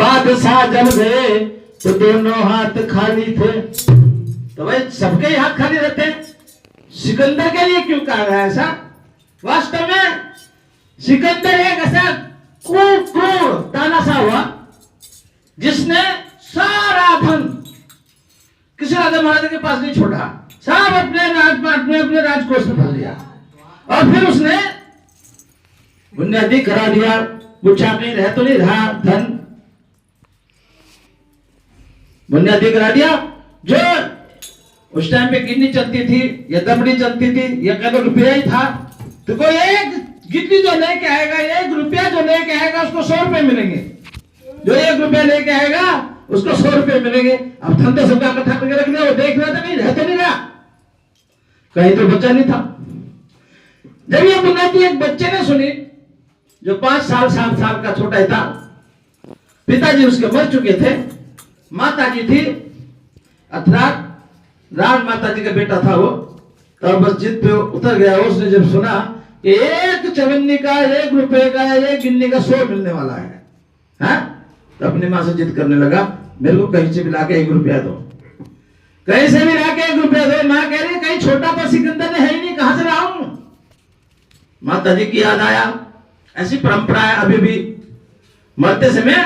बादशाह जब गए तो दोनों हाथ खाली थे। तो भाई सबके ही हाथ खाली रहते हैं, सिकंदर के लिए क्यों कहा गया ऐसा? वास्तव में सिकंदर एक ऐसा क्रूर तानाशाह हुआ जिसने सारा धन किसी राजा महाराजा के पास नहीं छोड़ा, सब अपने राजकोष में भर लिया। और फिर उसने बुनियादी करा दिया, पूछा कहीं रह तो नहीं रहा धन, बुनियादी करा दिया। जो उस टाइम पे गिन्नी चलती थी या दमड़ी चलती थी या कल रुपया ही था, तो कोई एक गिन्नी जो लेके आएगा, एक रुपया जो लेके आएगा उसको 100 रुपए मिलेंगे, जो 1 रुपया लेके आएगा उसको 100 रुपए मिलेंगे। अब धंधा सबका इकट्ठा करके रख दिया, वो देख रहा था कहीं रहते नहीं रहा, कहीं तो बच्चा नहीं था। जब ये बुनियादी एक बच्चे ने सुनी जो 5 साल 7 साल का छोटा था, पिताजी उसके मर चुके थे, माता जी थी अर्थात राज माता जी का बेटा था वो, तो बस जिद पे उतर गया। उसने जब सुना कि एक चवन्नी का 1 रुपए का 1 गिन्नी का 100 मिलने वाला है, तो अपनी माँ से जिद करने लगा, मेरे को कहीं से भी लाके 1 रुपया दो, कहीं से भी लाके 1 रुपया दो। माँ कह रही कहीं छोटा तो सिकंदर ने है ही नहीं, कहां से लाऊं? माता जी की याद आया, ऐसी परंपरा है अभी भी, मरते समय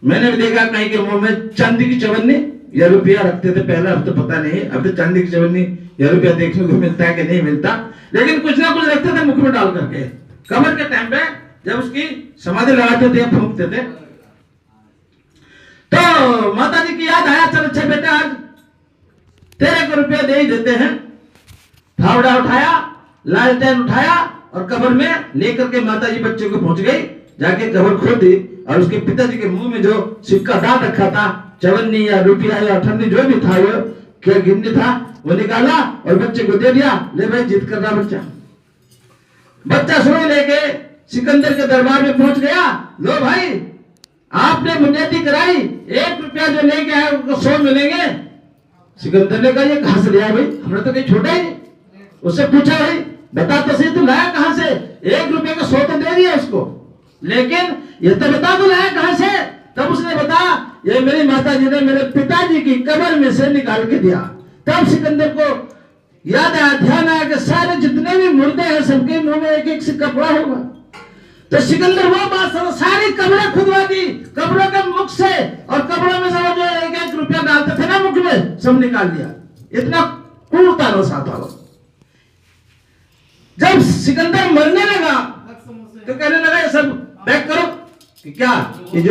मैंने भी देखा कहीं के मुंह में चांदी की चवन्नी या रुपया रखते थे पहले, अब तो पता नहीं, अब तो चांदी की चवन्नी या रुपया देखने को मिलता है कि नहीं मिलता, लेकिन कुछ ना कुछ रखते थे मुख में डाल करके। कब्र के टाइम पे जब उसकी समाधि लगाते थे या फूंकते थे, तो माता जी की याद आया, चल अच्छा बेटा आज तेरे को रुपया दे ही देते हैं। फावड़ा उठाया, लालटेन उठाया और कब्र में लेकर के माता जी बच्चे को पहुंच गई, जाके कब्र खोदी और उसके पिताजी के मुंह में जो सिक्का डाल रखा था, चवन्नी या रुपया या अठन्नी जो भी था, वो क्या गिन्नी था, वो निकाला और बच्चे को दे दिया, ले भाई जिद कर रहा बच्चा। बच्चा सुई लेके सिकंदर के दरबार में पहुंच गया, लो भाई आपने बुनियादी कराई, 1 रुपया जो लेके आया उनको 100 मिलेंगे। सिकंदर ने कहा ये कहां से लिया भाई, हमने तो कहीं छोटा ही नहीं। उससे पूछा भाई बता तो सही तू लाया कहां से, 1 रुपये का 100 तो दे दिया उसको, लेकिन ये तो बता तू लाया कहां से? तब उसने बताया ये मेरी माता जी ने मेरे पिताजी की कब्र में से निकाल के दिया। तब सिकंदर को याद आया, ध्यान आया कि सारे जितने भी मुर्दे हैं सबके मुंह में 1-1 सिक्का पड़ा होगा। तो सिकंदर वो बात सारी कब्रें खुदवा दी, कब्रों के मुख से, और कब्रों में सब जो 1-1 रुपया डालते थे ना मुख में, सब निकाल दिया। इतना क्रूरता था वो। जब सिकंदर मरने लगा तो कहने लगा ये सब बैक करो कि क्या ये जो